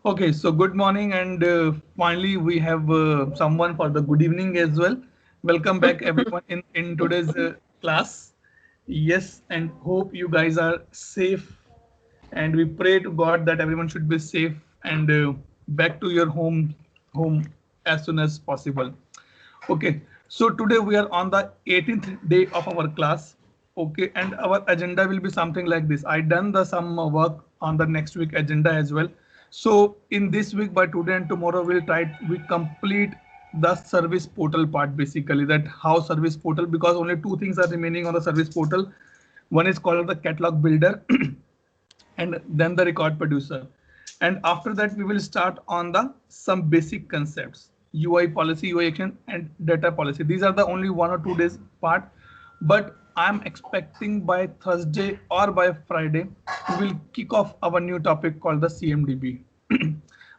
Okay, so good morning, and finally we have someone for the good evening as well. Welcome back, everyone, in today's class. Yes, and hope you guys are safe, and we pray to God that everyone should be safe and back to your home as soon as possible. Okay, so today we are on the 18th day of our class. Okay, and our agenda will be something like this. I done the some work on the next week agenda as well. So in this week, by today and tomorrow, we complete the service portal part, basically that how service portal, because only two things are remaining on the service portal. One is called the catalog builder and then the record producer. And after that, we will start on the some basic concepts, UI policy, UI action, and data policy. These are the only 1 or 2 days part, but I'm expecting by Thursday or by Friday, we will kick off our new topic called the CMDB.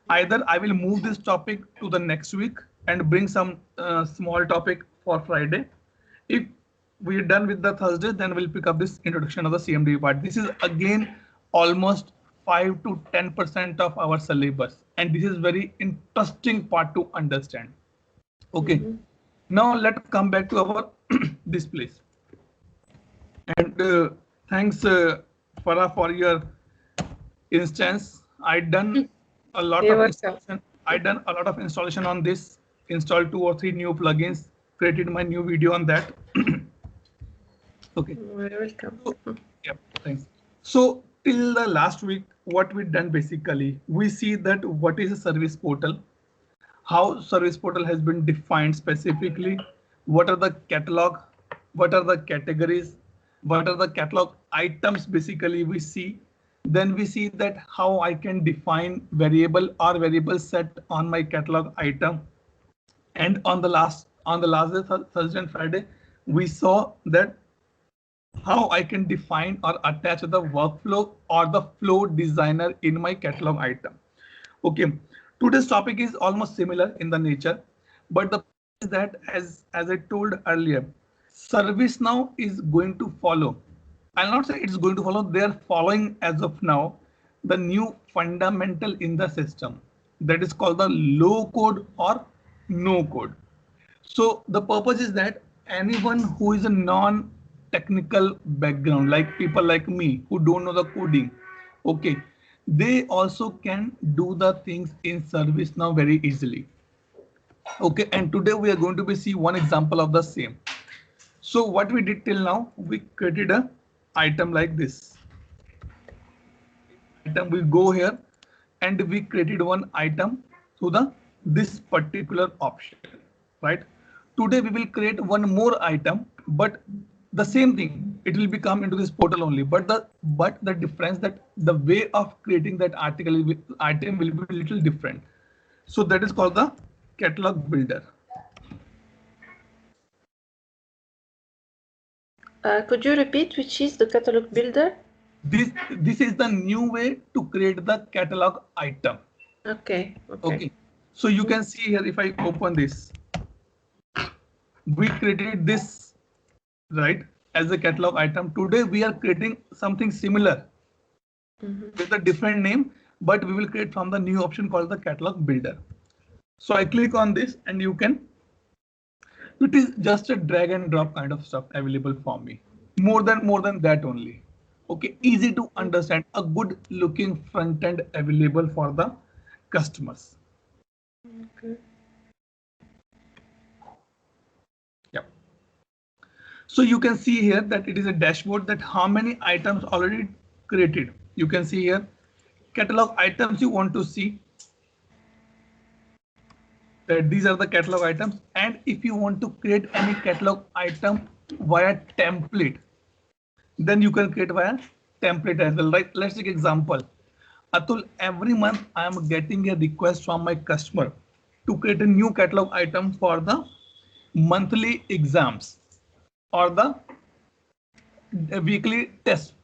Either I will move this topic to the next week and bring some small topic for Friday. If we're done with the Thursday, then we'll pick up this introduction of the CMD part. This is again almost 5 to 10% of our syllabus, and this is very interesting part to understand. Okay, now let's come back to our this place. And thanks, Farah, for your instance. I done a lot of installation. I done a lot of installation on this. Installed 2 or 3 new plugins. Created my new video on that. Okay. You're welcome. So, yeah, thanks. So till the last week, what we done basically, we see that what is a service portal, how service portal has been defined specifically, what are the catalog, what are the categories, what are the catalog items basically we see. Then we see that how I can define variable or variable set on my catalog item. And on the last day, Thursday and Friday, we saw that how I can define or attach the workflow or the flow designer in my catalog item. Okay, today's topic is almost similar in the nature, but the is that as I told earlier, ServiceNow is going to follow. I'll not say it's going to follow. They are following as of now the new fundamental in the system that is called the low code or no code. So the purpose is that anyone who is a non-technical background, like people like me who don't know the coding, okay, they also can do the things in ServiceNow very easily. Okay, and today we are going to be see one example of the same. So what we did till now, we created a item like this. Item, we go here and we created one item to the this particular option, right? Today we will create one more item, but the same thing, it will become into this portal only, but the difference that the way of creating that item will be a little different. So that is called the catalog builder. Could you repeat which is the catalog builder? This is the new way to create the catalog item. Okay. So you can see here, if I open this, we created this, right, as a catalog item. Today we are creating something similar with a different name, but we will create from the new option called the catalog builder. So I click on this and you can, it is just a drag and drop kind of stuff available for me. More than that only. Okay, easy to understand, a good looking front end available for the customers. Okay. Yeah. So you can see here that it is a dashboard that how many items already created. You can see here catalog items you want to see. That these are the catalog items, and if you want to create any catalog item via template, then you can create via template as well. Right? Let's take example. Atul, every month I am getting a request from my customer to create a new catalog item for the monthly exams or the weekly test.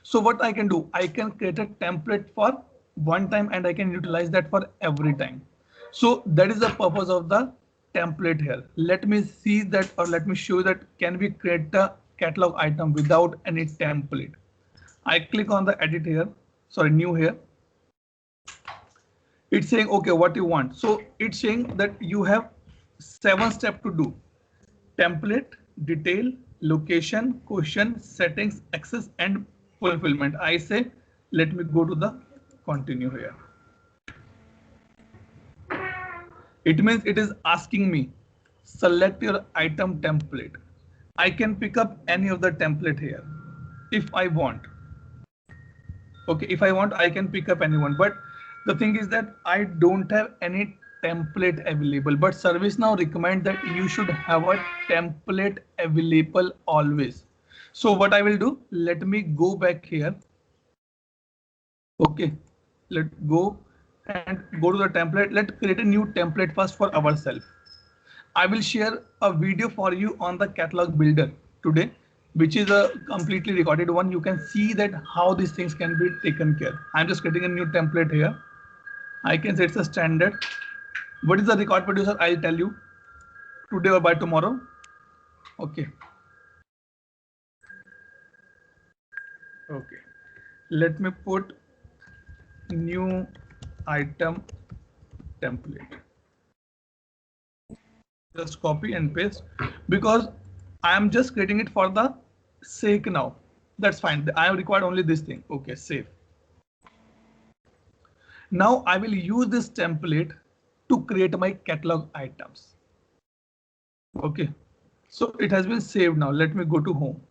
So what I can do, I can create a template for one time and I can utilize that for every time. So that is the purpose of the template here. Let me see that, or let me show you that can we create a catalog item without any template. I click on the edit here, sorry, new here. It's saying, okay, what you want. So it's saying that you have 7 steps to do: template, detail, location, question, settings, access, and fulfillment. I say, let me go to the continue here. It means it is asking me, select your item template. I can pick up any of the template here if I want. Okay, if I want, I can pick up anyone. But the thing is that I don't have any template available. But ServiceNow recommend that you should have a template available always. So what I will do, let me go back here. Okay, let's go and go to the template. Let's create a new template first for ourselves. I will share a video for you on the catalog builder today, which is a completely recorded one. You can see that how these things can be taken care. I'm just creating a new template here. I can say it's a standard. What is the record producer? I'll tell you today or by tomorrow. Okay. Okay. Let me put new item template. Just copy and paste because I am just creating it for the sake now. That's fine. I have required only this thing. Okay, save. Now I will use this template to create my catalog items. Okay, so it has been saved now. Let me go to home.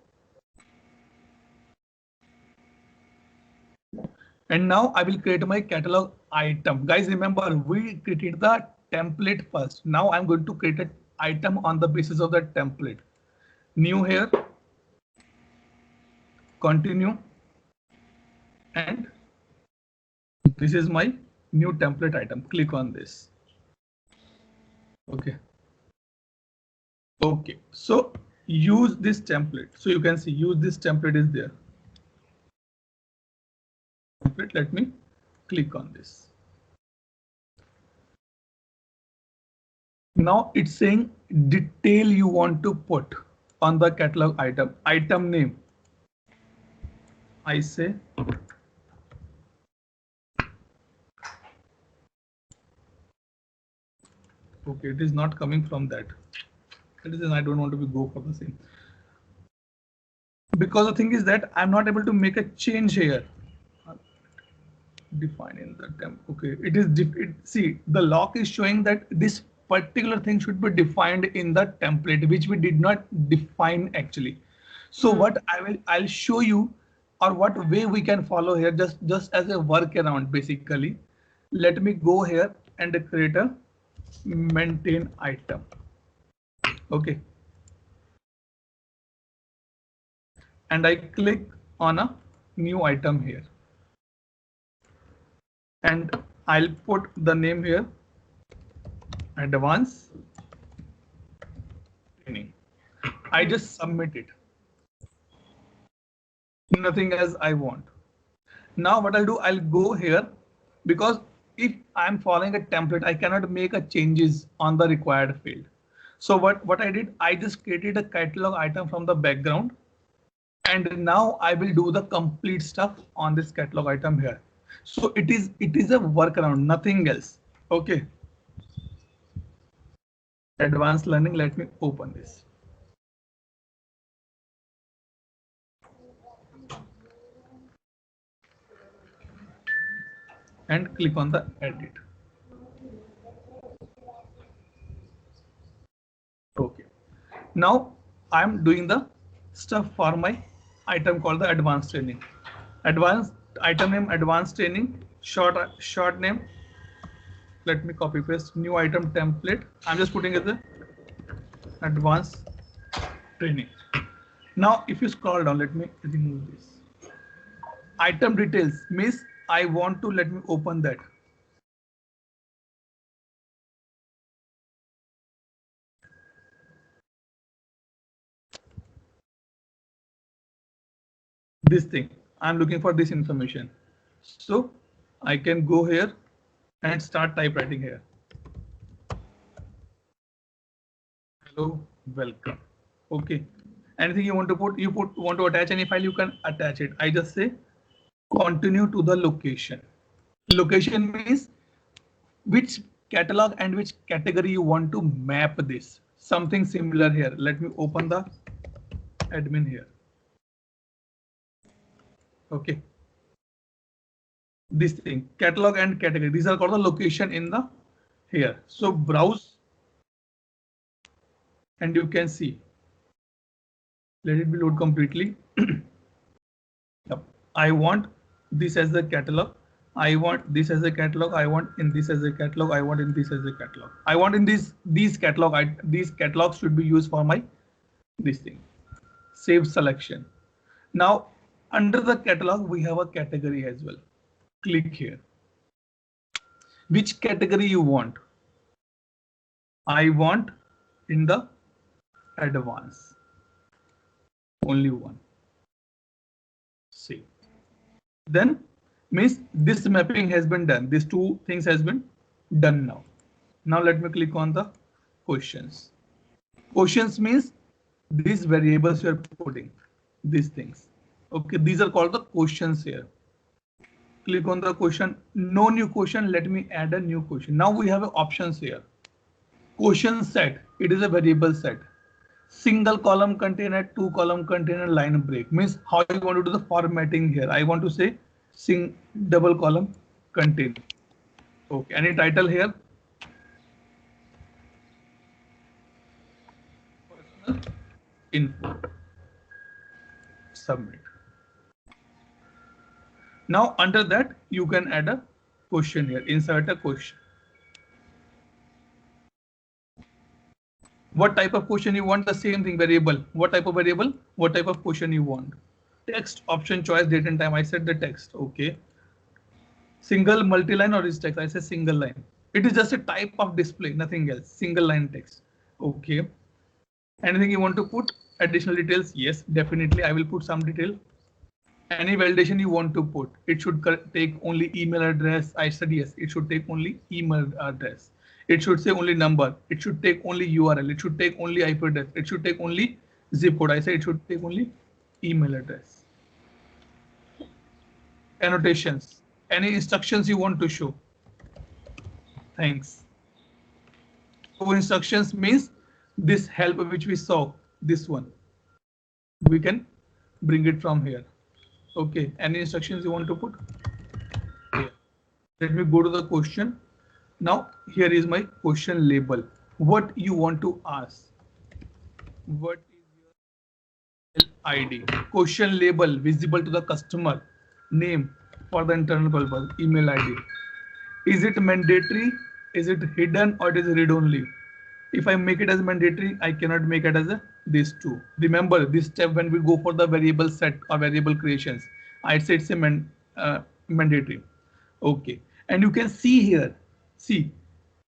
And now I will create my catalog item. Guys, remember we created the template first. Now I'm going to create an item on the basis of that template. New here, continue, and this is my new template item. Click on this. Okay. Okay, so use this template. So you can see use this template is there. Let me click on this. Now it's saying detail you want to put on the catalog item. Item name. I say okay, it is not coming from that. That is, I don't want to go for the same. Because the thing is that I'm not able to make a change here. Define in the temp. Okay, it is see the lock is showing that this particular thing should be defined in the template, which we did not define actually. So what I'll show you, or what way we can follow here, just as a workaround basically. Let me go here and create a maintain item. Okay, and I click on a new item here. And I'll put the name here, advanced training. I just submit it. Nothing as I want. Now what I'll do, I'll go here because if I'm following a template, I cannot make a changes on the required field. So what I did, I just created a catalog item from the background. And now I will do the complete stuff on this catalog item here. So it is a workaround, nothing else. Okay. Advanced learning. Let me open this. And click on the edit. Okay. Now I'm doing the stuff for my item called the advanced training. Advanced item name, advanced training, short name. Let me copy paste new item template. I'm just putting it the advanced training. Now if you scroll down, let me remove this. Item details means I want to, let me open that. This thing, I'm looking for this information. So I can go here and start typewriting here. Hello, welcome. Okay. Anything you want to put, want to attach any file, you can attach it. I just say continue to the location. Location means which catalog and which category you want to map this. Something similar here. Let me open the admin here. Okay. This thing, catalog and category, these are called the location in the here. So browse and you can see. Let it be load completely. Yep. I want this as the catalog. I want this as a catalog. I want in this as a catalog. I want in this as a catalog. I want in these catalogs should be used for my this thing. Save selection. Now under the catalog we have a category as well. Click here. Which category you want? I want in the advanced. Only one. Save. Then means this mapping has been done. These two things has been done now. Now let me click on the questions. Questions means these variables you are putting. These things. Okay, these are called the questions here. Click on the question. No new question. Let me add a new question. Now we have options here. Question set. It is a variable set. Single column container, two column container, line break. Means how you want to do the formatting here. I want to say double column container. Okay. Any title here? Personal info. Submit. Now under that you can add a question here. Insert a question. What type of question you want? The same thing, variable. What type of variable? What type of question you want? Text, option, choice, date and time. I said the text. Okay. Single, multi-line or is text? I say single line. It is just a type of display, nothing else. Single line text. Okay. Anything you want to put? Additional details? Yes, definitely. I will put some detail. Any validation you want to put? It should take only email address. I said yes. It should take only email address. It should say only number. It should take only URL. It should take only IP address. It should take only zip code. I say it should take only email address. Annotations. Any instructions you want to show? Thanks. So instructions means this help which we saw, this one. We can bring it from here. Okay. Any instructions you want to put? Here. Let me go to the question. Now here is my question label. What you want to ask? What is your ID? Question label visible to the customer. Name for the internal purpose. Email ID. Is it mandatory? Is it hidden or is it read only? If I make it as mandatory, I cannot make it as these two. Remember this step when we go for the variable set or variable creations. I say it's a mandatory. Okay. And you can see here. See,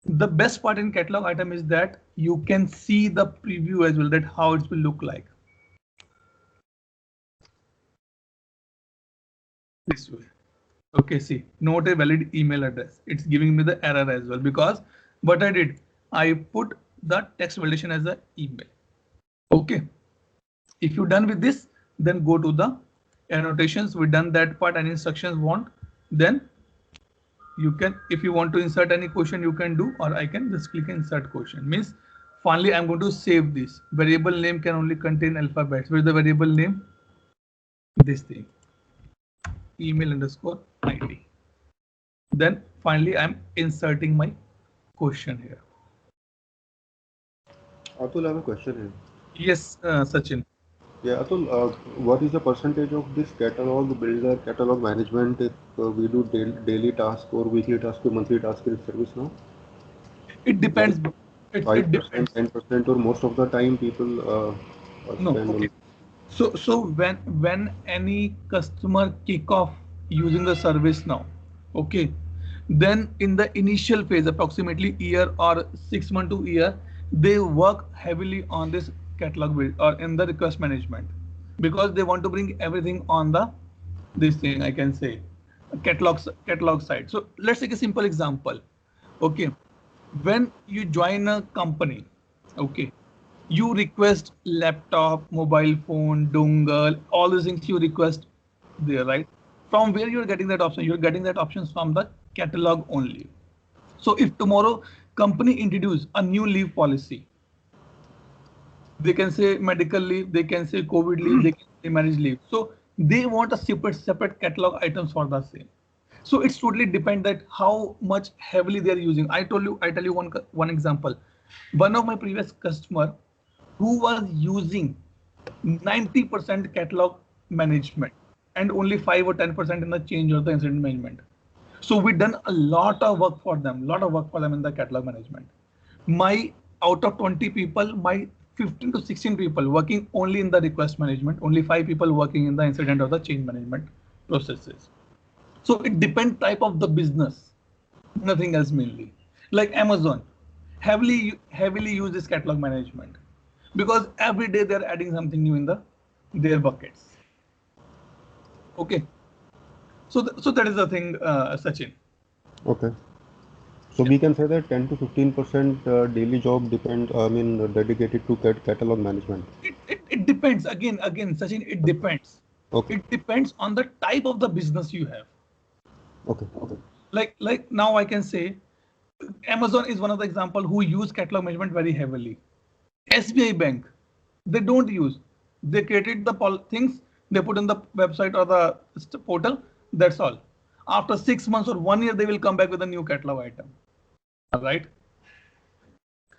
the best part in catalog item is that you can see the preview as well, that how it will look like. This way. Okay, see, not a valid email address. It's giving me the error as well because what I did, I put the text validation as an email. Okay. If you're done with this, then go to the annotations. We've done that part and instructions want. Then you can, if you want to insert any question, you can do, or I can just click insert question. Means finally, I'm going to save this. Variable name can only contain alphabets. Where's the variable name? This thing. Email underscore ID. Then finally, I'm inserting my question here. Atul, I have a question here. Yes, Sachin. Yeah, Atul, what is the percentage of this catalog builder, catalog management if we do daily task or weekly task or monthly task in ServiceNow? It depends. 5%, 10%, or most of the time people spend okay. So when any customer kick off using the ServiceNow, okay, then in the initial phase, approximately year or 6 months to year, they work heavily on this catalog build or in the request management because they want to bring everything on the this thing, I can say catalog side. So let's take a simple example. Okay, when you join a company, okay, you request laptop, mobile phone, dongle, all these things you request there, right? From where you're getting that option? You're getting that options from the catalog only. So if tomorrow company introduce a new leave policy, they can say medical leave, they can say COVID leave, they can say marriage leave. So they want a separate catalog items for the same. So it's totally depend that how much heavily they are using. I tell you one example. One of my previous customer who was using 90% catalog management and only 5 or 10% in the change or the incident management. So we done a lot of work for them, in the catalog management. My out of 20 people, my 15 to 16 people working only in the request management, only 5 people working in the incident or the change management processes. So it depends type of the business, nothing else mainly. Like Amazon, heavily use this catalog management because every day they're adding something new in their buckets. Okay, so that is the thing, Sachin. Okay. So we can say that 10 to 15% daily job dedicated to catalog management. It depends again, Sachin. It depends. Okay. It depends on the type of the business you have. Okay. Okay. Like now I can say Amazon is one of the example who use catalog management very heavily. SBI Bank, they don't use. They created the things, they put in the website or the portal. That's all. After 6 months or 1 year, they will come back with a new catalog item. All right.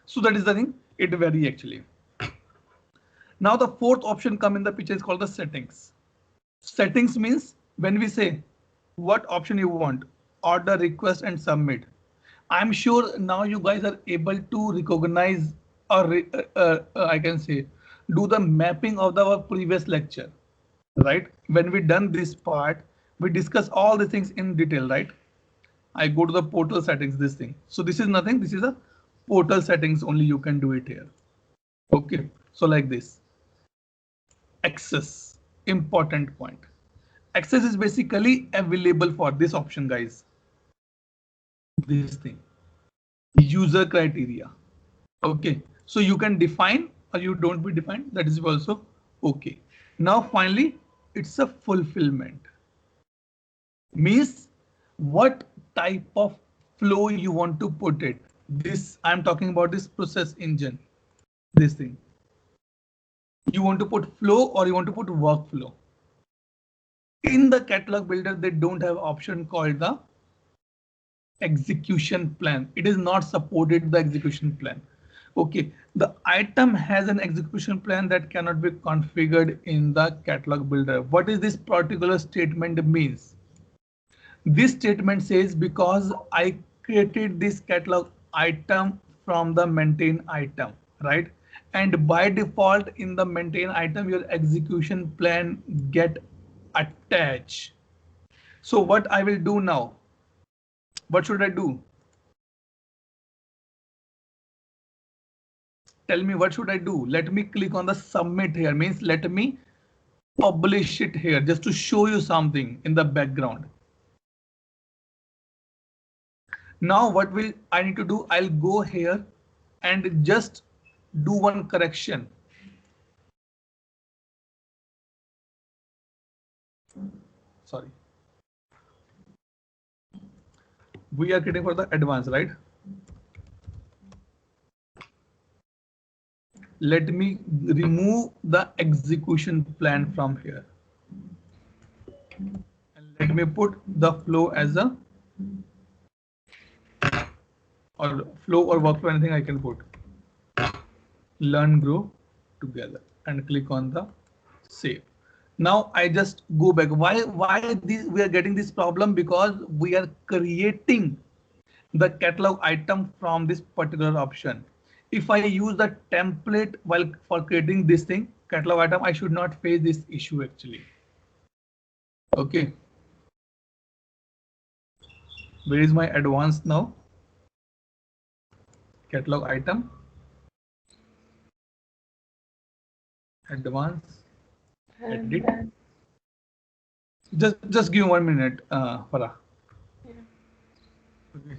So that is the thing. It vary actually. Now the fourth option come in the picture is called the settings. Settings means when we say what option you want, order, request, and submit. I'm sure now you guys are able to recognize or I can say do the mapping of our previous lecture, right? When we done this part, we discuss all the things in detail, right? I go to the portal settings, this thing. So this is nothing. This is a portal settings only. You can do it here. Okay. So like this. Access, important point. Access is basically available for this option, guys. This thing. User criteria. Okay. So you can define or you don't be defined. That is also okay. Now finally, it's a fulfillment. Means what type of flow you want to put it. This I'm talking about this process engine. This thing. You want to put flow or you want to put workflow. In the catalog builder, they don't have option called the execution plan. It is not supported the execution plan. Okay, the item has an execution plan that cannot be configured in the catalog builder. What is this particular statement means? This statement says because I created this catalog item from the maintain item, right? And by default in the maintain item, your execution plan get attached. So what I will do now? What should I do? Tell me what should I do? Let me click on the submit here, means let me publish it here just to show you something in the background. Now what will I need to do? I'll go here and just do one correction. Sorry. We are getting for the advanced, right? Let me remove the execution plan from here. And let me put the flow as a or flow or workflow, anything I can put. Learn, grow together and click on the save. Now I just go back. Why we are getting this problem? Because we are creating the catalog item from this particular option. If I use the template while for creating this thing, catalog item, I should not face this issue actually. Okay. Where is my advanced now? Catalog item. Advanced. Edit. Just give 1 minute, Farah. Yeah. Okay.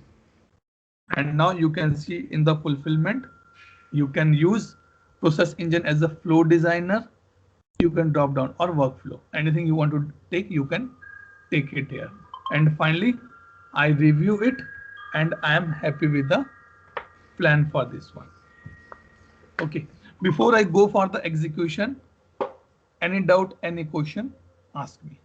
And now you can see in the fulfillment, you can use process engine as a flow designer. You can drop down or workflow. Anything you want to take, you can take it here. And finally, I review it and I am happy with the plan for this one. Okay, before I go for the execution, any doubt, any question, ask me.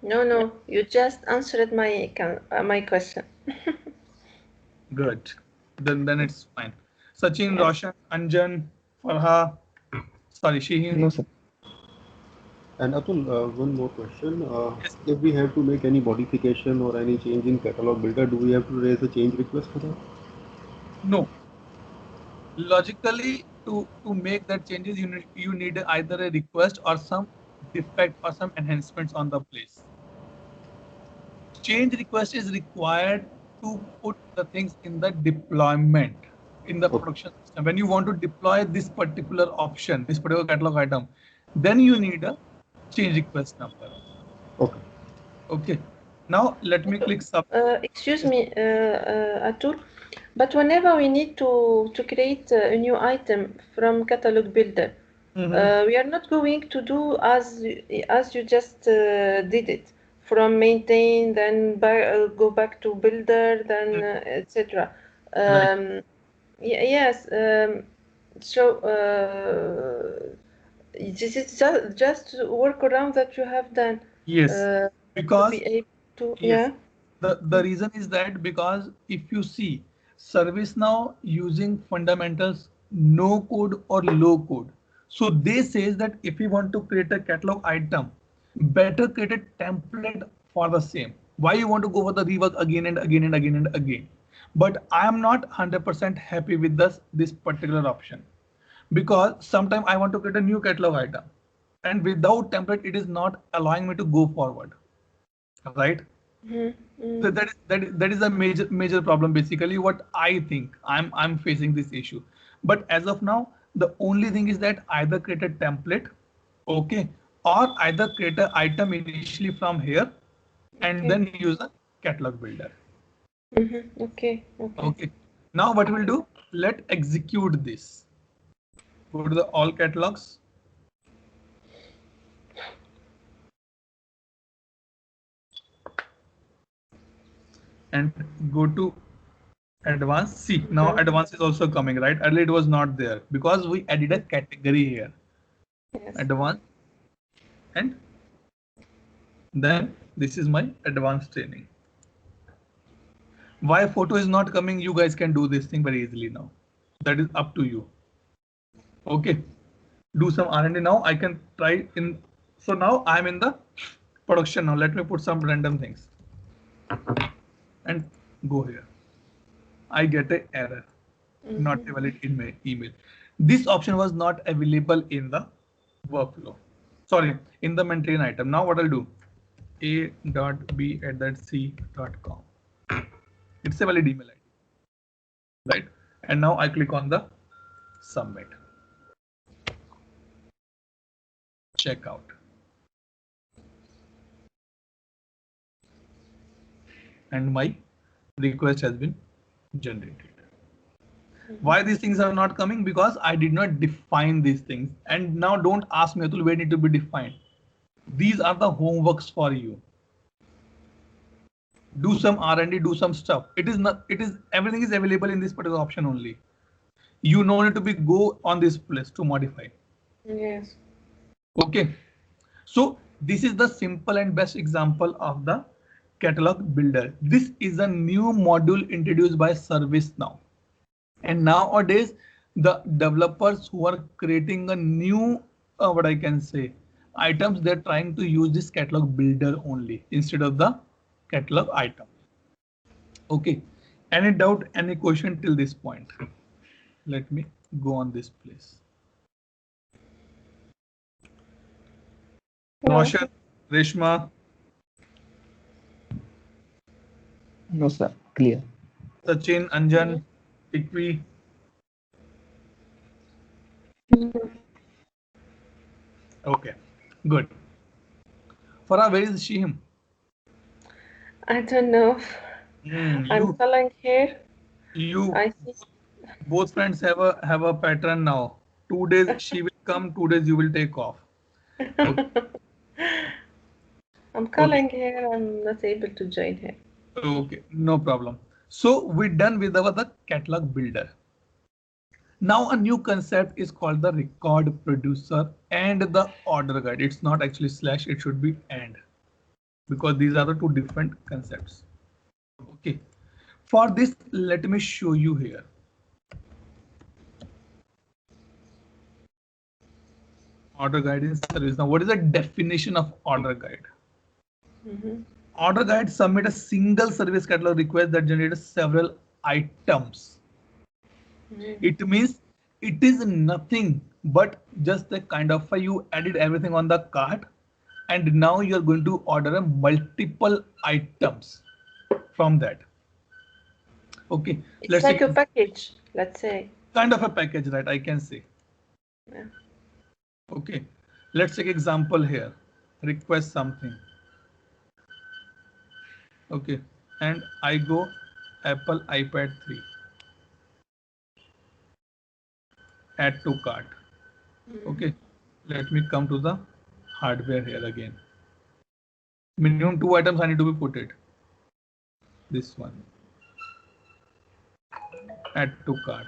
No, you just answered my question. Good. Then it's fine. Sachin, Yes. Roshan, Anjan, Farha, sorry, Shiheen. No, sir. And Atul, one more question. Yes. If we have to make any modification or any change in catalog builder, do we have to raise a change request for that? No. Logically, to make that changes, you need either a request or some defect or some enhancements on the place. Change request is required to put the things in the deployment in the Okay. production system. When you want to deploy this particular option, this particular catalog item, then you need a change request number. Okay. Okay. Now let me click sub. Excuse me, Atul, but whenever we need to create a new item from catalog builder, we are not going to do as you just did it, from maintain, then go back to builder, then etc. Right. Yes. So this is just workaround that you have done Yes. to Because be able to, yes, yeah. the reason is that because if you see ServiceNow using fundamentals no code or low code, so they says that if you want to create a catalog item, better create a template for the same. Why you want to go for the rework again and again and again and again? But I am not 100% happy with this particular option, because sometimes I want to create a new catalog item, and without template it is not allowing me to go forward, right? So that is a major problem. Basically, what I think I'm facing this issue. But as of now, the only thing is that either create a template, okay, or either create an item initially from here, and Okay. then use a catalog builder. Okay. Okay. Now what we'll do? Let execute this. Go to the all catalogs. And go to advanced. See, now advanced is also coming, right? Earlier it was not there because we added a category here. Yes. Advanced, and then this is my advanced training. Why photo is not coming? You guys can do this thing very easily now. That is up to you. Okay. Do some R&D now. I can try in. So now I'm in the production now. Let me put some random things and go here. I get an error, not valid in my email. This option was not available in the workflow. Sorry, in the maintain item. Now what I'll do? a.b@c.com. It's a valid email ID, right? And now I click on the submit. Check out. And my request has been generated. Why these things are not coming? Because I did not define these things. And now don't ask me, Atul, where need to be defined. These are the homeworks for you. Do some R&D, do some stuff. Everything is available in this particular option only. You no need to go on this place to modify. Yes. Okay. So this is the simple and best example of the catalog builder. This is a new module introduced by ServiceNow. And nowadays, the developers who are creating a new, what I can say, items, they're trying to use this catalog builder only instead of the catalog item. Okay. Any doubt, any question till this point? Let me go on this place. No. Roshan, Reshma, No, sir. Clear. Sachin, Anjan, Tikvi. Okay, good. Farah, where is she? I don't know. I'm following here. You I see. both friends have a pattern now. 2 days she will come, 2 days you will take off. Okay. I'm calling here. I'm not able to join here. Okay, no problem. So we're done with the catalog builder. Now a new concept is called the record producer and the order guide. It's not actually slash, it should be and, because these are the two different concepts. Okay, for this, let me show you here. Order guide in service. Now, what is the definition of order guide? Order guide submit a single service catalog request that generates several items. It means it is nothing but just the kind of you added everything on the cart, and now you're going to order a multiple items from that. Okay, It's like a package, let's say. Kind of a package, right? I can say. Yeah. Okay, let's take example here. Request something. Okay, and I go Apple iPad 3. Add to cart. Okay, let me come to the hardware here again. Minimum 2 items I need to be put it. This one. Add to cart.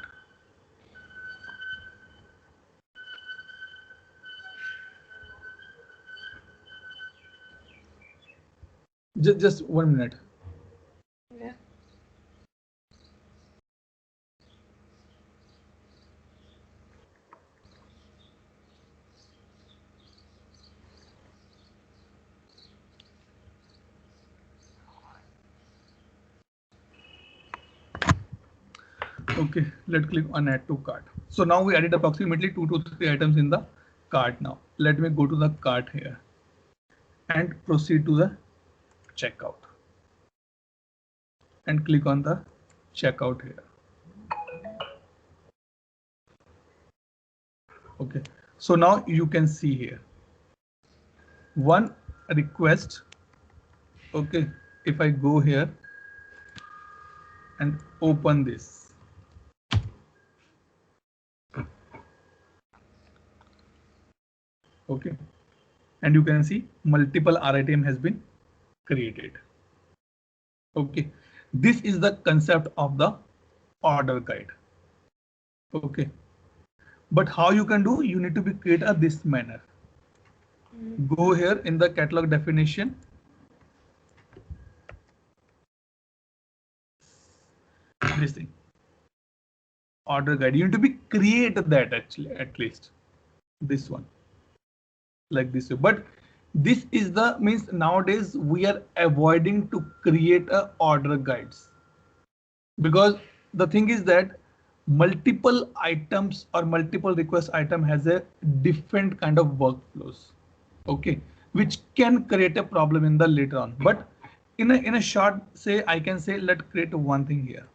Just 1 minute. Yeah. Okay, let's click on add to cart. So now we added approximately 2 to 3 items in the cart. Now let me go to the cart here and proceed to the checkout and click on the checkout here. Okay, so now you can see here one request. Okay, if I go here and open this, okay, and you can see multiple RITM has been created. Okay, this is the concept of the order guide. Okay, but how you can do, you need to be create a this manner. Go here in the catalog definition. This thing, order guide, you need to be create that actually, at least this one like this way. But this is the means nowadays we are avoiding to create a order guides, because the thing is that multiple items or multiple request item has a different kind of workflows, okay, which can create a problem in the later on. But in a short say, I can say let's create one thing here.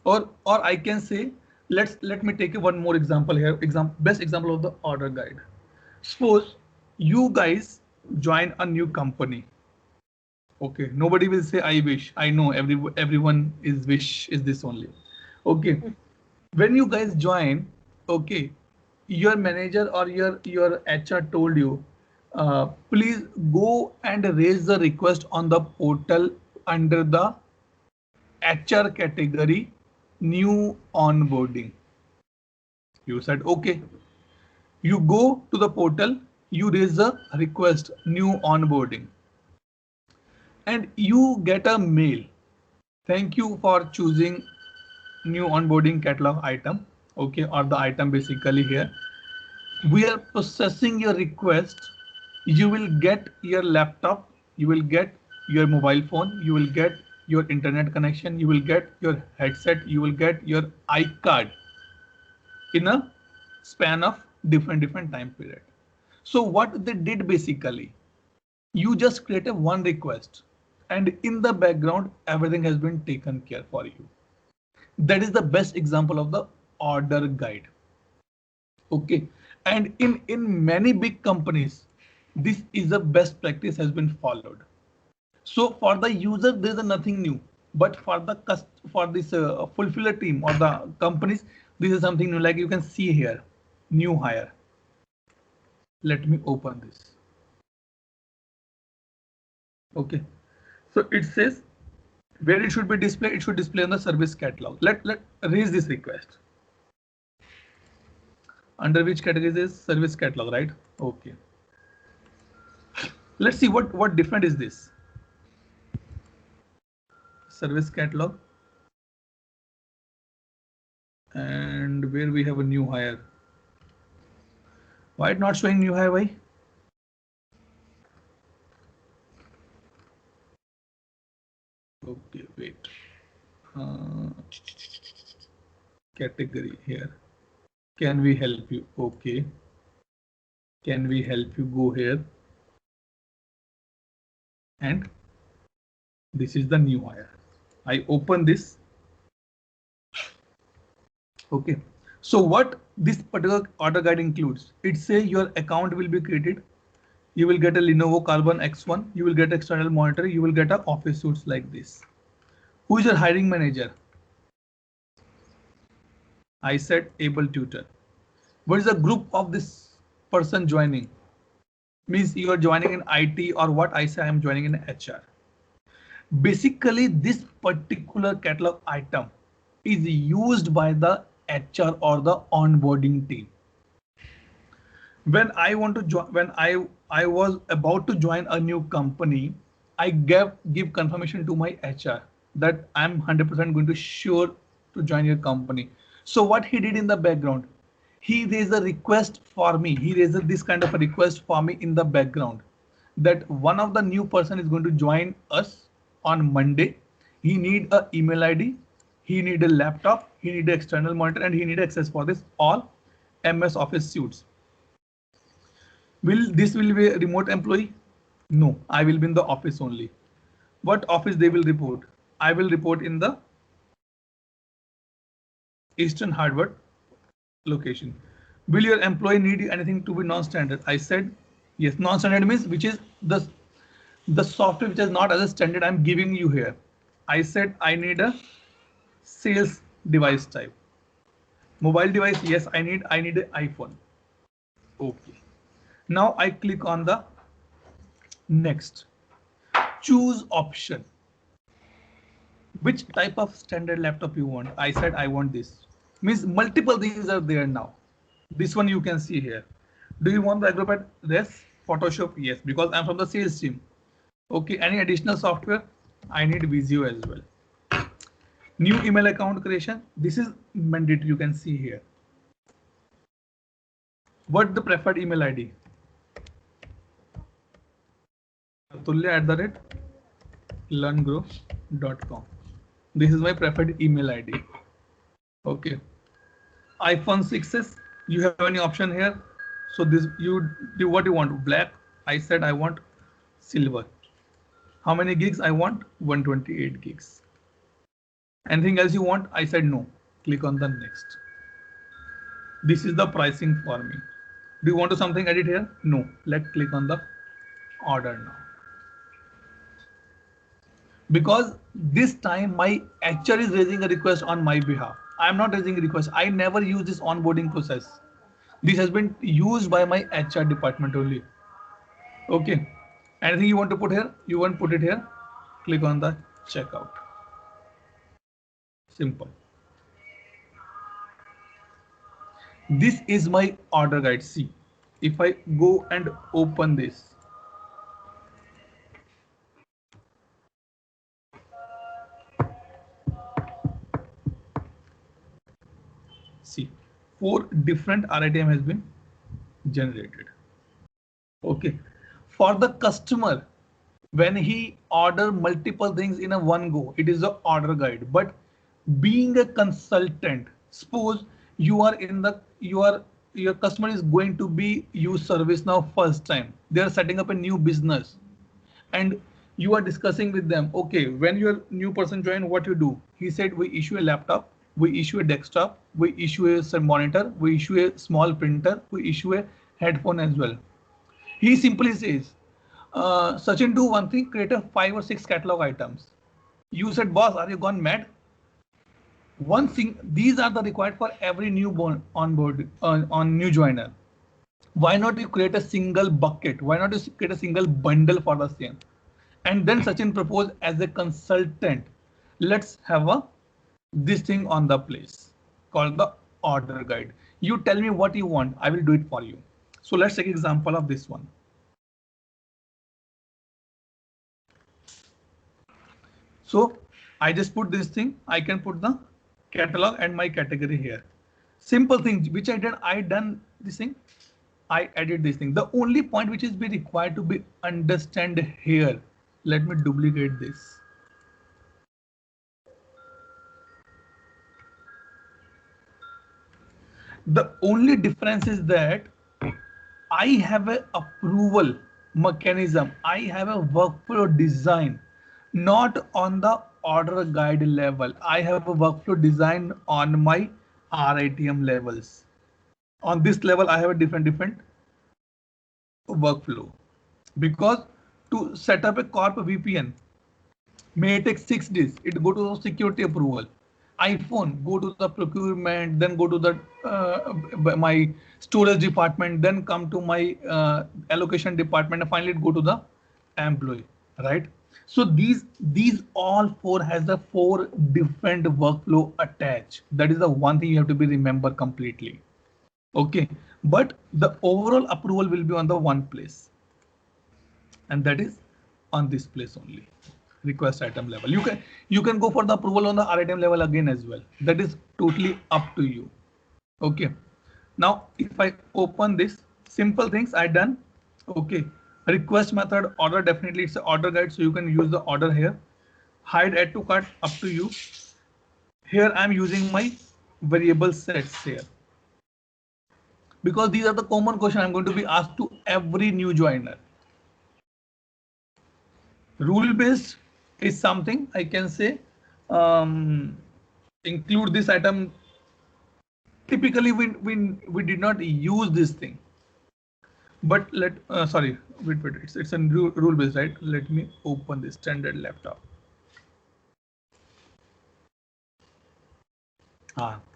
Or I can say let me take one more example here. Best example of the order guide. Suppose you guys join a new company. Okay, nobody will say I wish. I know everyone is wish is this only. Okay, when you guys join, okay, your manager or your HR told you, please go and raise the request on the portal under the HR category, new onboarding. You said okay. You go to the portal, you raise a request, new onboarding, and you get a mail. Thank you for choosing new onboarding catalog item. Okay, or the item basically here. We are processing your request. You will get your laptop, you will get your mobile phone, you will get your internet connection, you will get your headset, you will get your iCard in a span of different time period. So what they did basically, you just created one request and in the background everything has been taken care for you. That is the best example of the order guide. Okay, and in many big companies this is the best practice has been followed. So for the user there is nothing new, but for the this fulfiller team or the companies, this is something new. Like you can see here, new hire. Let me open this. Okay, so it says where it should be displayed. It should display on the service catalog. Let raise this request. Under which category is service catalog, right? Okay. Let's see what different is this. Service catalog. And where we have a new hire. Why it not showing new hire? Why? Okay, wait. Category here. Can we help you? Okay. Can we help you? Go here. And this is the new hire. I open this. Okay. So what this particular order guide includes? It says your account will be created. You will get a Lenovo Carbon X1. You will get external monitor. You will get a office suits like this. Who is your hiring manager? I said able tutor. What is the group of this person joining? Means you are joining in IT, or what I say I am joining in HR. Basically, this particular catalog item is used by the HR or the onboarding team. When I want to join, when I was about to join a new company, I give confirmation to my HR that I'm 100% going to sure to join your company. So what he did in the background, he raised a request for me. He raised this kind of a request for me in the background that one of the new person is going to join us on Monday. He need a email ID. He need a laptop. He need an external monitor, and he need access for this all MS Office suites. Will this will be a remote employee? No, I will be in the office only. What office they will report? I will report in the Eastern Harvard location. Will your employee need anything to be non-standard? I said yes. Non-standard means which is the software which is not as a standard I'm giving you here. I said I need a sales device type. Mobile device, yes, I need an iPhone. Okay. Now I click on the next. Choose option. Which type of standard laptop you want? I said I want this. Means multiple things are there now. This one you can see here. Do you want the Acrobat? Yes. Photoshop? Yes, because I'm from the sales team. Okay, any additional software? I need Visio as well. New email account creation. This is mandatory. You can see here. What the preferred email ID? Atulya@learngrow.com. This is my preferred email ID. Okay. iPhone 6s. You have any option here? So this you do what you want. Black. I said I want silver. How many gigs? I want 128 gigs. Anything else you want? I said no. Click on the next. This is the pricing for me. Do you want to something edit here? No. Let's click on the order now. Because this time my HR is raising a request on my behalf. I'm not raising a request. I never use this onboarding process. This has been used by my HR department only. Okay. Anything you want to put here? You want to put it here? Click on the checkout. Simple. This is my order guide. See, if I go and open this, see, 4 different RITM has been generated. Okay, for the customer, when he order multiple things in a one go, it is the order guide. But being a consultant, suppose you are in the your customer is going to be use ServiceNow first time. They are setting up a new business, and you are discussing with them. Okay, when your new person join, what you do? He said we issue a laptop, we issue a desktop, we issue a monitor, we issue a small printer, we issue a headphone as well. He simply says, Sachin, do one thing, create a 5 or 6 catalog items. You said, boss, are you gone mad? One thing, these are the required for every newborn on board on new joiner. Why not you create a single bucket? Why not you create a single bundle for the same? And then Sachin proposed as a consultant, let's have a this thing on the place called the order guide. You tell me what you want, I will do it for you. So let's take example of this one. So I just put this thing, I can put the catalog and my category here. Simple thing which I done this thing, I added this thing. The only point which is be required to be understand here, let me duplicate this. The only difference is that I have a approval mechanism. I have a workflow design, not on the order guide level. I have a workflow design on my RITM levels. On this level, I have a different workflow, because to set up a corp VPN may take 6 days. It go to the security approval. iPhone, go to the procurement, then go to the my storage department, then come to my allocation department, and finally go to the employee, right? So these all four has the 4 different workflow attached. That is the one thing you have to be remember completely. Okay, but the overall approval will be on the one place, and that is on this place only. Request item level. You can go for the approval on the RITM level again as well. That is totally up to you. Okay. Now, if I open this, simple things I done. Okay. Request method, order, definitely it's an order guide, so you can use the order here. Hide add to cart, up to you. Here I'm using my variable sets here, because these are the common question I'm going to be asked to every new joiner. Rule based is something I can say include this item. Typically we did not use this thing, but sorry, wait, it's a rule based, right? Let me open the standard laptop.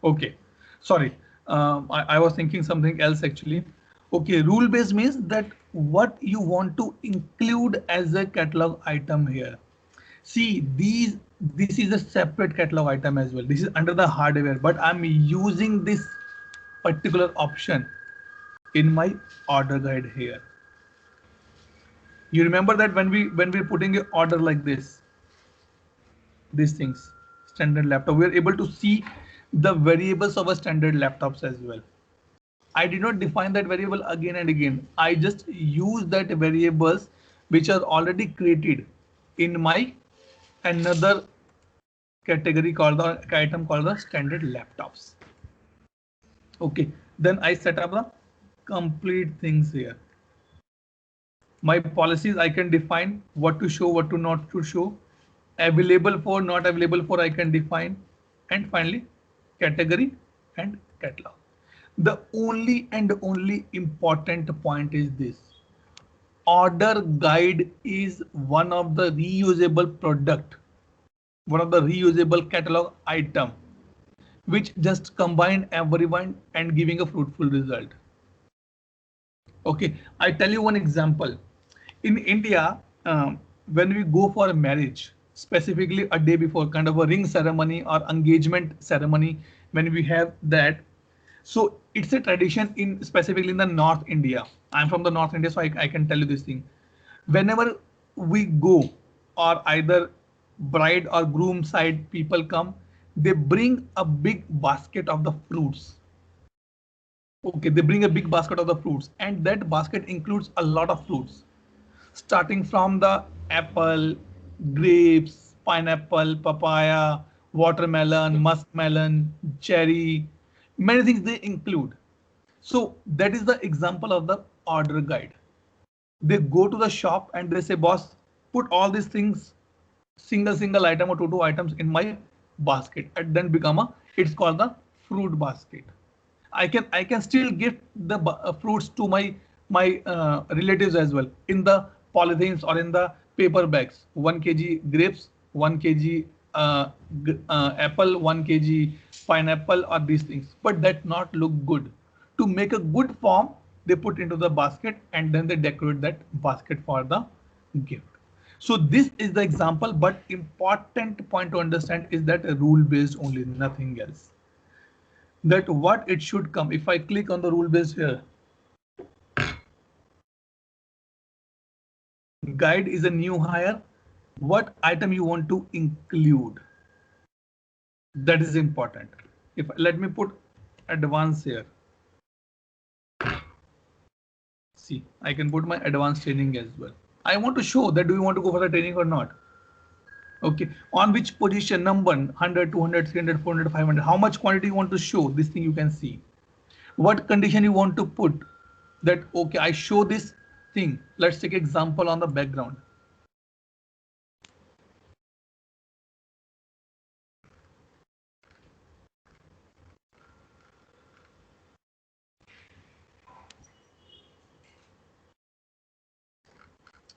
Okay, sorry, I was thinking something else actually. Okay, rule based means that what you want to include as a catalog item here. See, this is a separate catalog item as well. This is under the hardware, but I'm using this particular option in my order guide here. You remember that when we're putting an order like this, these things, standard laptop, we're able to see the variables of a standard laptops as well. I did not define that variable again and again. I just use that variables which are already created in my another category called the item called the standard laptops. Okay, then I set up the complete things here. My policies, I can define what to show, what to not to show, available for, not available for, I can define, and finally category and catalog. The only and only important point is this: order guide is one of the reusable product, one of the reusable catalog item, which just combine everyone and giving a fruitful result. Okay, I tell you one example. In India, when we go for a marriage, specifically a day before, kind of a ring ceremony or engagement ceremony, when we have that, so it's a tradition in specifically in the North India. I'm from the North India, so I can tell you this thing. Whenever we go, or either bride or groom side people come, they bring a big basket of the fruits. Okay, they bring a big basket of the fruits, and that basket includes a lot of fruits, starting from the apple, grapes, pineapple, papaya, watermelon, muskmelon, cherry, many things they include. So that is the example of the order guide. They go to the shop and they say, boss, put all these things, single item or two items in my basket, and then become it's called the fruit basket. I can still give the fruits to my relatives as well in the polythenes or in the paper bags. 1 kg grapes, 1 kg apple, 1 kg pineapple, or these things. But that not look good. To make a good form, they put into the basket and then they decorate that basket for the gift. So this is the example, but important point to understand is that a rule based only, nothing else. That what it should come. If I click on the rule based here, guide is a new hire. What item you want to include? That is important. If let me put advanced here. See, I can put my advanced training as well. I want to show that do you want to go for the training or not? Okay, on which position, number 100, 200, 300, 400, 500, how much quantity you want to show, this thing you can see. What condition you want to put that, okay, I show this thing. Let's take example on the background.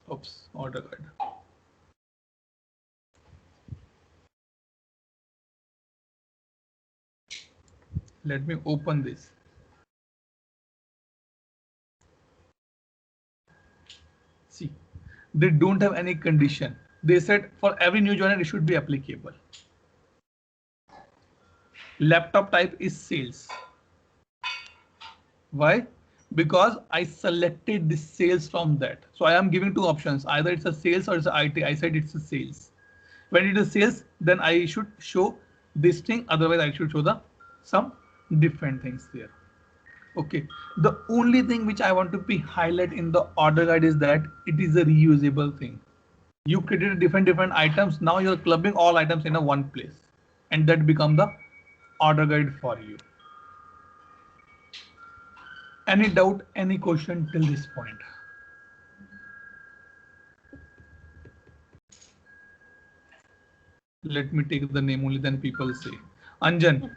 Oops, order guide. Let me open this. See, they don't have any condition. They said for every new joiner, it should be applicable. Laptop type is sales. Why? Because I selected the sales from that. So I am giving two options. Either it's a sales or it's a IT. I said it's a sales. When it is sales, then I should show this thing. Otherwise, I should show the some different things there. Okay. The only thing which I want to be highlight in the order guide is that it is a reusable thing. You created different items. Now you're clubbing all items in a one place, and that become the order guide for you. Any doubt, any question till this point? Let me take the name only, then people say. Anjan.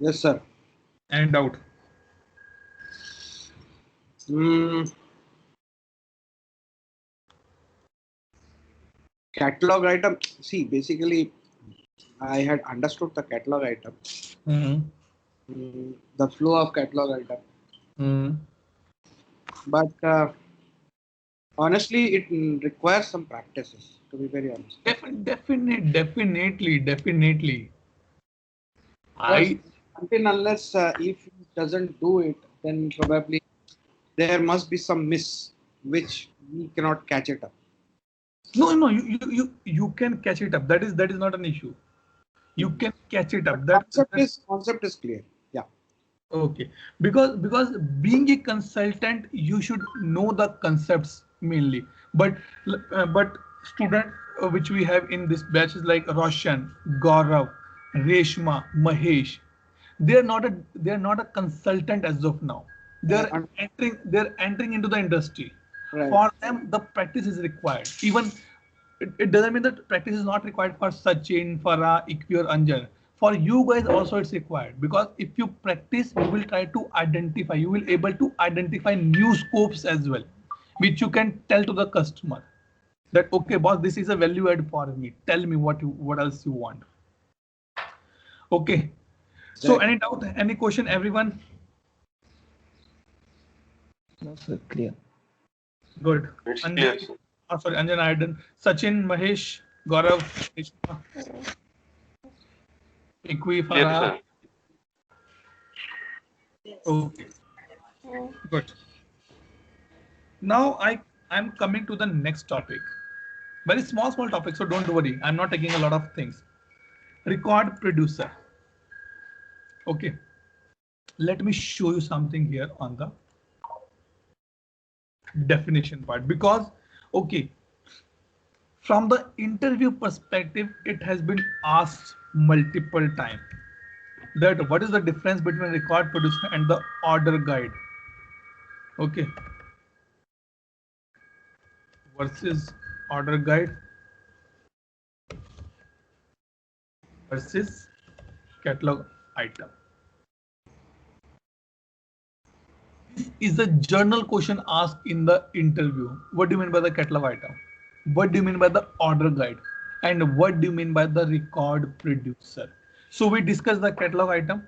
Yes, sir. Any doubt? Catalog item. See, basically, I had understood the catalog item. The flow of catalog item. But honestly, it requires some practices, to be very honest. Definitely. Until unless if he doesn't do it, then probably there must be some miss which we cannot catch it up. No, you can catch it up. That is not an issue. You can catch it up. That concept is clear. Yeah. Okay. Because being a consultant, you should know the concepts mainly. But student which we have in this batch is like Roshan, Gaurav, Reshma, Mahesh. They are not a consultant as of now. They're entering into the industry. Right. For them, the practice is required. Even it doesn't mean that practice is not required for Sachin, Farah, Ikvi, or Anjan. For you guys also it's required, because if you practice, you will try to identify. You will able to identify new scopes as well, which you can tell to the customer that okay, boss, this is a value add for me. Tell me what else you want. Okay. So any doubt, any question, everyone? No, sir, clear. Good. Anjan, sorry, Anjan, I had done. Sachin, Mahesh, Gaurav, Ikvi, Farah. Okay. Good. Now I'm coming to the next topic. Very small topic, so don't worry. I'm not taking a lot of things. Record producer. Okay. Let me show you something here on the definition part, because okay, from the interview perspective, it has been asked multiple times that what is the difference between record producer and the order guide. Okay, versus order guide versus catalog item. This is a journal question asked in the interview. What do you mean by the catalog item? What do you mean by the order guide? And what do you mean by the record producer? So we discussed the catalog item.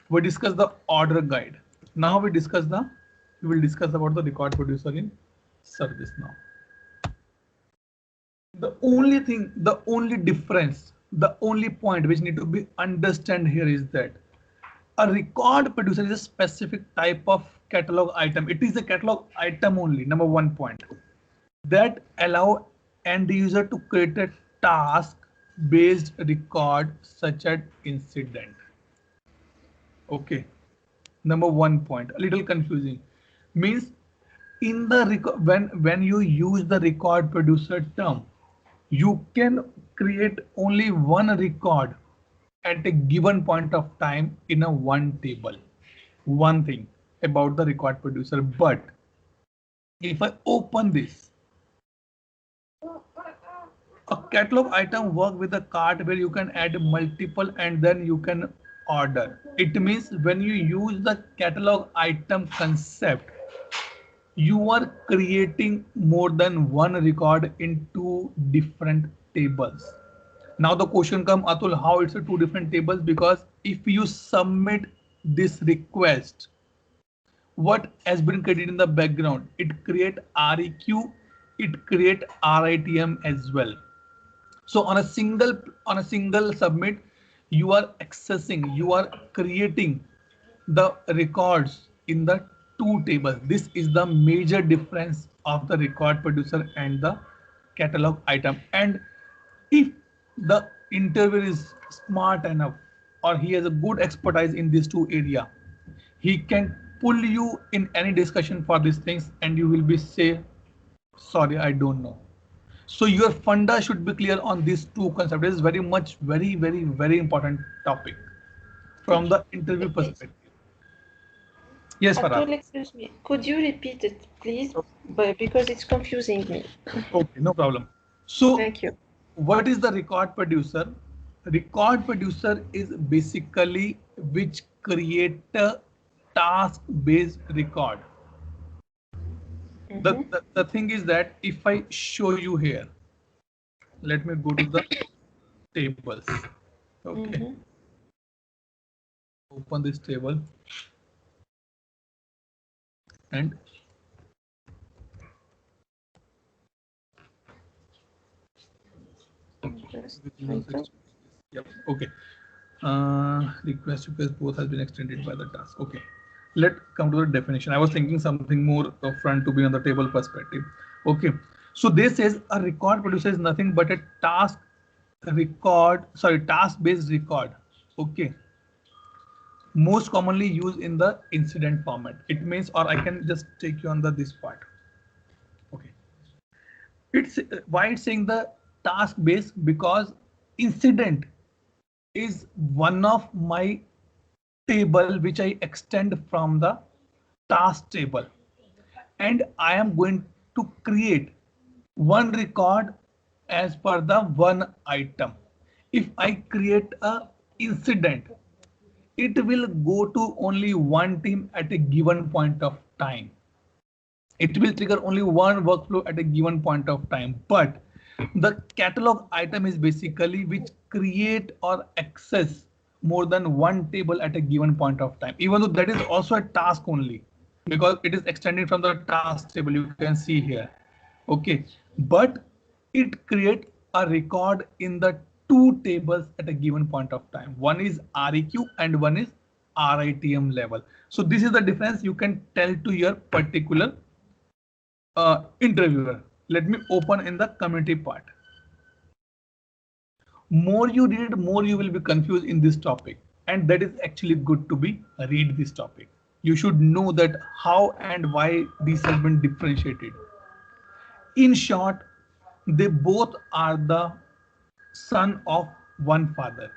We discussed the order guide. Now we will discuss about the record producer in ServiceNow. The only thing, the only difference, the only point which need to be understand here is that a record producer is a specific type of catalog item. It is a catalog item only, number 1 point, that allow end user to create a task based record such as incident. Okay, number 1 point, a little confusing, means in the when you use the record producer term, you can create only one record at a given point of time in a one table. One thing about the record producer, but if I open this, a catalog item work with a cart where you can add multiple and then you can order. It means when you use the catalog item concept, you are creating more than one record in two different tables. Now the question comes, Atul, how it's a two different tables? Because if you submit this request, what has been created in the background, it create REQ, it create RITM as well. So on a single submit, you are accessing, you are creating the records in the two tables. This is the major difference of the record producer and the catalog item. And if the interviewer is smart enough or he has a good expertise in these two areas, he can pull you in any discussion for these things and you will be say, sorry, I don't know. So your funda should be clear on these two concepts. This is very much, very important topic from the interview perspective. Yes, Farah. Excuse me. Could you repeat it, please? Because it's confusing me. Okay, no problem. So, thank you. What is the record producer? Record producer is basically which create a task-based record. The thing is that if I show you here, let me go to the tables. Okay. Open this table and yep. Okay. Request both has been extended by the task. Okay. Let's come to the definition. I was thinking something more upfront to be on the table perspective. Okay. So this says a record producer is nothing but a task-based record. Okay. Most commonly used in the incident format. It means, or I can just take you on this part. Okay. It's why it's saying the task based, because incident is one of my table which I extend from the task table, and I am going to create one record as per the one item. If I create a incident, it will go to only one team at a given point of time. It will trigger only one workflow at a given point of time. But the catalog item is basically which create or access more than one table at a given point of time, even though that is also a task only, because it is extended from the task table, you can see here. Okay, but it creates a record in the two tables at a given point of time. One is REQ and one is RITM level. So this is the difference you can tell to your particular interviewer. Let me open in the community part. More you read, more you will be confused in this topic, and that is actually good to be read this topic. You should know that how and why these have been differentiated. In short, they both are the son of one father,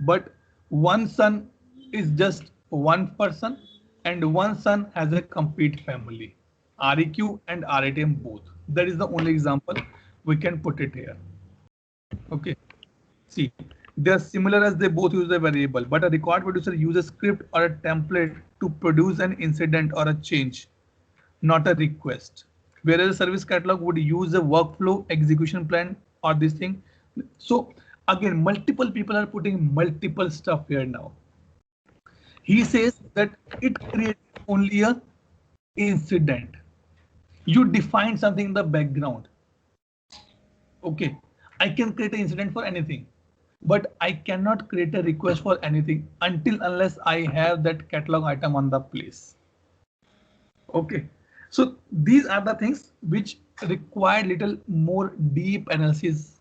but one son is just one person and one son has a complete family. REQ and RITM both. That is the only example we can put it here. Okay. See, they are similar as they both use a variable, but a record producer uses a script or a template to produce an incident or a change, not a request. Whereas a service catalog would use a workflow, execution plan, or this thing. So again, multiple people are putting multiple stuff here now. He says that it creates only a incident. You define something in the background. Okay, I can create an incident for anything, but I cannot create a request for anything until unless I have that catalog item on the place. Okay, so these are the things which require little more deep analysis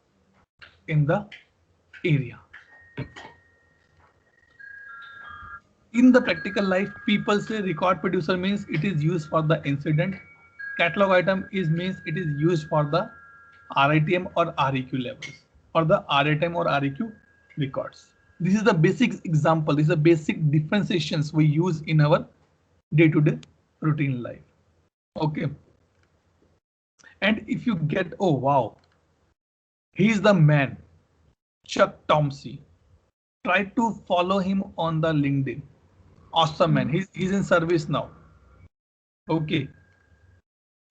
in the area. In the practical life, people say record producer means it is used for the incident. Catalog item is means it is used for the RITM or REQ levels, or the RITM or REQ records. This is the basic example. This is the basic differentiations we use in our day-to-day routine life. Okay. And if you get, oh wow, he's the man, Chuck Tomsey. Try to follow him on the LinkedIn. Awesome man. He's in service now. Okay.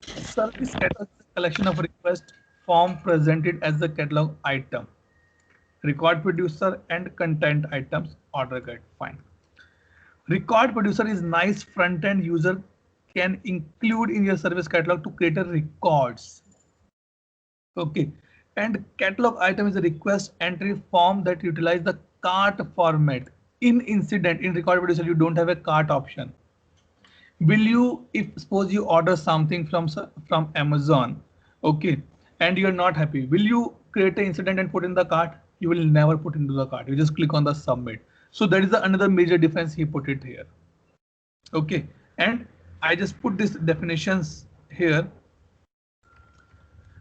Service catalog is a collection of request form presented as the catalog item. Record producer and content items order guide. Fine. Record producer is nice front end user can include in your service catalog to create a records. Okay. And catalog item is a request entry form that utilize the cart format. In incident, in record producer, you don't have a cart option. Will you, if suppose you order something from Amazon, okay, and you're not happy, will you create an incident and put in the cart? You will never put into the cart. You just click on the submit. So that is another major difference he put it here. Okay, and I just put these definitions here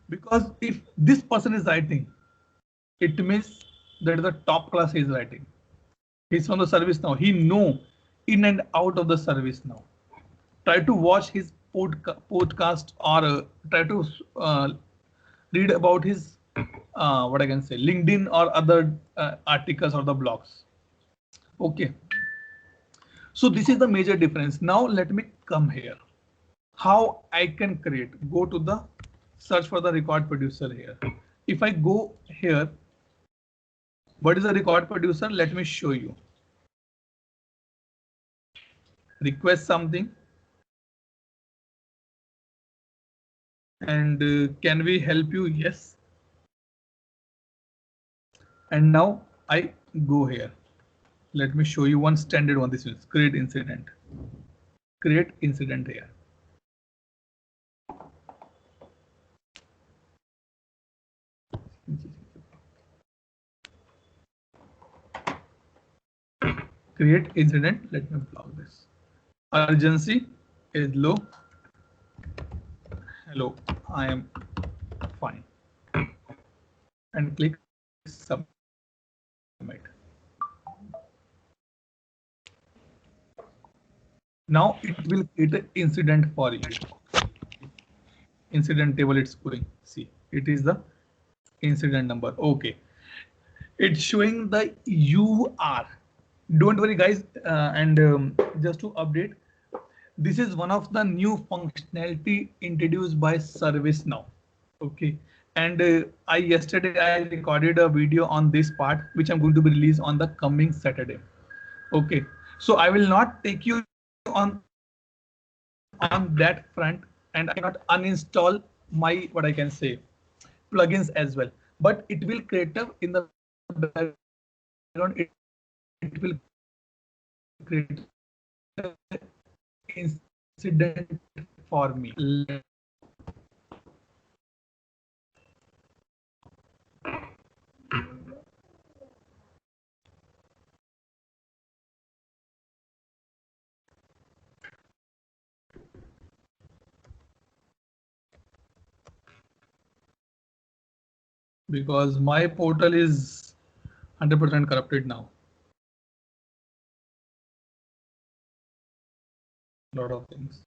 because if this person is writing, it means that the top class he is writing. He's from the service now. He know in and out of the service now. Try to watch his podcast or try to read about his what I can say LinkedIn or other articles or the blogs. Okay, so this is the major difference. Now let me come here. How I can create? Go to the search for the record producer here. If I go here, what is the record producer? Let me show you. Request something. And can we help you? Yes. And now I go here. Let me show you one standard one. This is create incident. Create incident here. Create incident. Let me block this. Urgency is low. Hello, I am fine. And click submit. Now it will create an incident for you. Incident table it's going. See, it is the incident number. Okay. It's showing the UR. Don't worry, guys. Just to update, this is one of the new functionality introduced by ServiceNow. Okay. And yesterday I recorded a video on this part, which I'm going to be released on the coming Saturday. Okay. So I will not take you on that front, and I cannot uninstall my what I can say plugins as well. But it will create in the background. It will create incident for me. Because my portal is 100% corrupted now. Lot of things.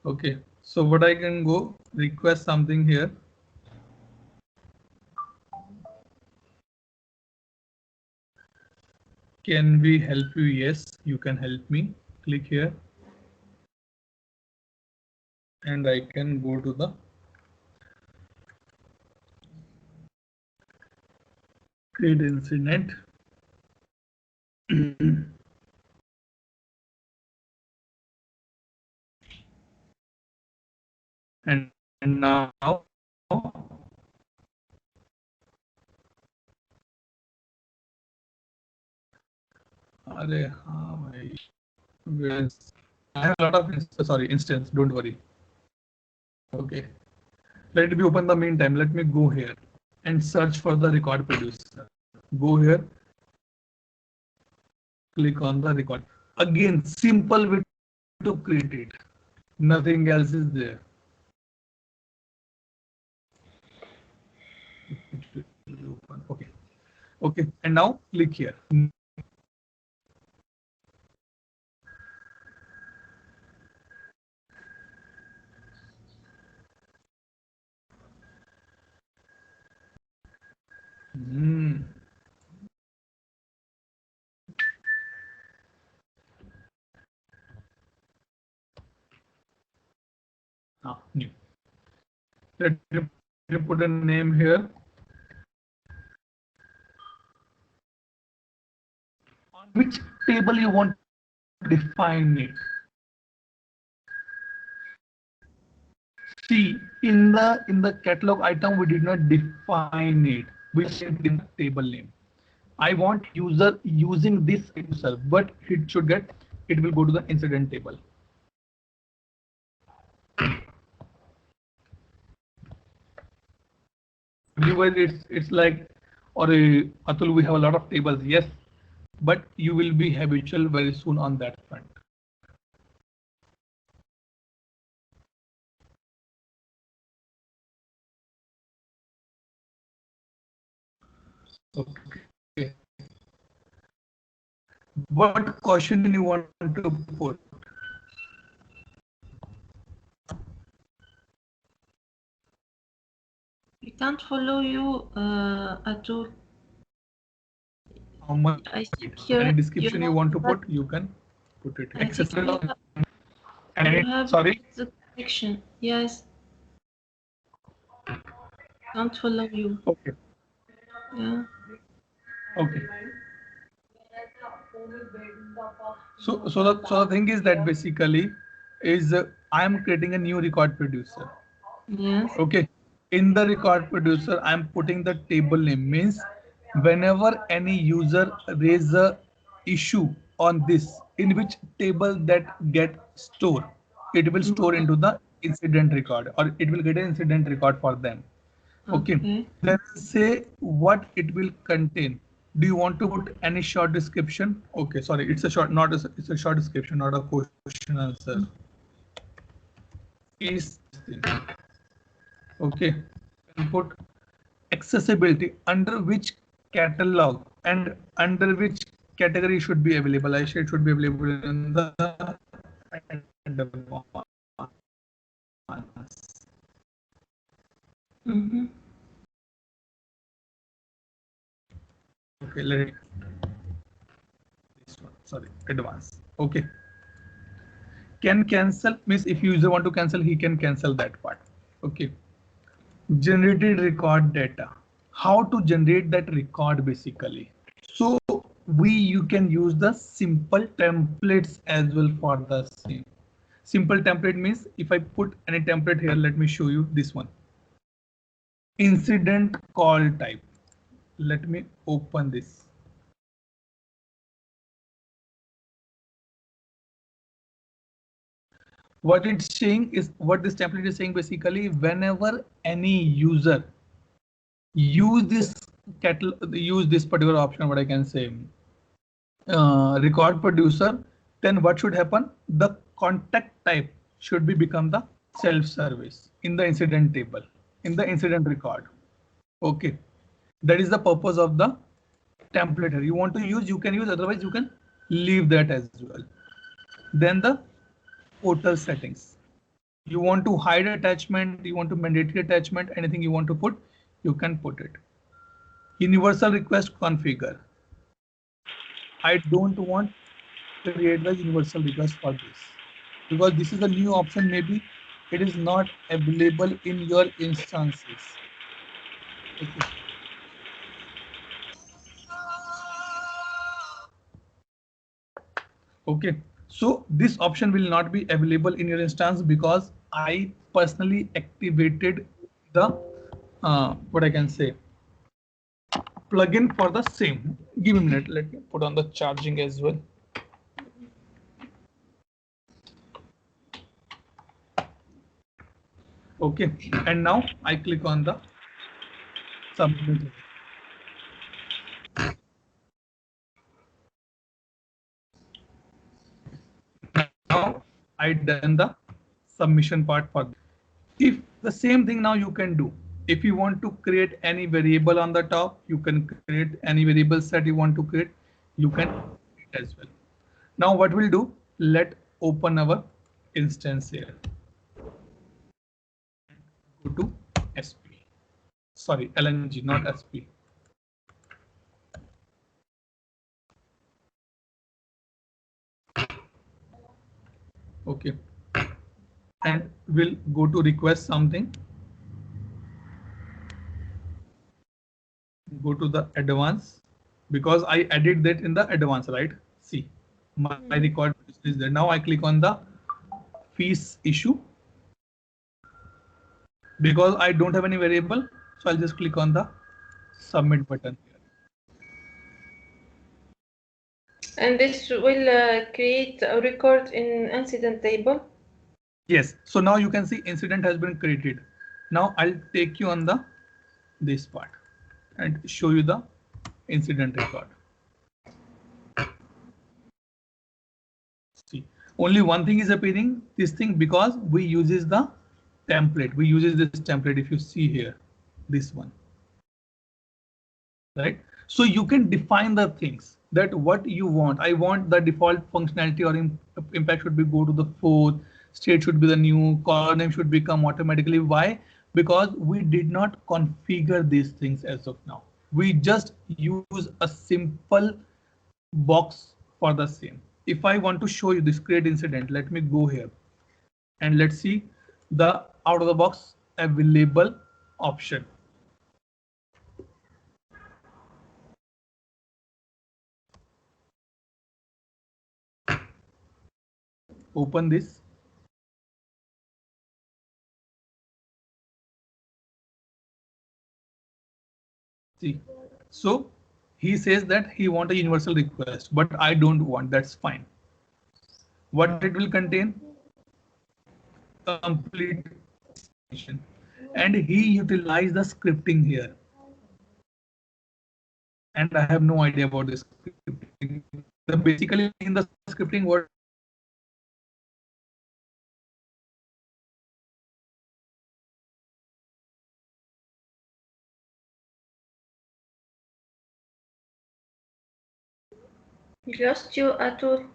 Okay, so what I can go request something here. Can we help you? Yes, you can help me. Click here. And I can go to the create incident. and now I have a lot of instance, don't worry. Okay, let me open the meantime. Let me go here and search for the record producer. Go here, click on the record. Again, simple way to create it. Nothing else is there. Okay. Okay, and now click here. New. Let me put a name here. On which table you want to define it? See, in the catalog item, we did not define it. We simply in the table name. I want user using this user, but it will go to the incident table. It's like, or Atul, we have a lot of tables, yes, but you will be habitual very soon on that front. Okay. What caution you want to put? We can't follow you, Atul. How much? I think any description you want to put, you can put it. Accessible. Sorry. The connection. Yes. Can't follow you. Okay. Yeah. Okay. So the thing is that basically is I am creating a new record producer. Yes. Okay. In the record producer, I am putting the table name. Means whenever any user raise a issue on this, in which table that get stored, it will store into the incident record, or it will get an incident record for them. Okay. Then say what it will contain. Do you want to put any short description? Okay, sorry, it's a short, it's a short description, not a question answer. Is okay. And put accessibility, under which catalog and under which category should be available. I said it should be available in the Okay, let it this one, sorry, advanced. Okay, can cancel means if user want to cancel, he can cancel that part. Okay, generated record data. How to generate that record basically? So you can use the simple templates as well for the same. Simple template means if I put any template here, let me show you this one. Incident call type. Let me open this. What it's saying is, what this template is saying basically, whenever any user use this particular option, what I can say, record producer, then what should happen? The contact type should become the self-service in the incident table, in the incident record. Okay, that is the purpose of the template here. You want to use, you can use, otherwise you can leave that as well. Then the portal settings. You want to hide attachment, you want to mandatory attachment, anything you want to put, you can put it. Universal request configure. I don't want to create the universal request for this because this is a new option. Maybe it is not available in your instances. Okay. Okay, so this option will not be available in your instance because I personally activated the what I can say plugin for the same. Give me a minute. Let me put on the charging as well. Okay, and now I click on the submit. Now I done the submission part for this. If the same thing now you can do. If you want to create any variable on the top, you can create any variable set you want to create. You can create as well. Now what we'll do? Let open our instance here. Go to SP. Sorry, LNG, not SP. Okay, and we'll go to request something. Go to the advanced because I added that in the advanced, right? See, my record is there. Now I click on the fees issue because I don't have any variable. So I'll just click on the submit button here. And this will create a record in incident table. Yes. So now you can see incident has been created. Now I'll take you on the this part and show you the incident record. See, only one thing is appearing this thing because we uses the template. We uses this template. If you see here, this one, right? So you can define the things that what you want. I want the default functionality or impact should be go to the fourth, state should be the new, color name should become automatically. Why? Because we did not configure these things as of now. We just use a simple box for the same. If I want to show you this create incident, let me go here and let's see the out of the box available option. Open this. See, so he says that he want a universal request, but I don't want. That's fine. What it will contain? Complete and he utilized the scripting here. And I have no idea about this scripting. The basically in the scripting what We lost you, Atul.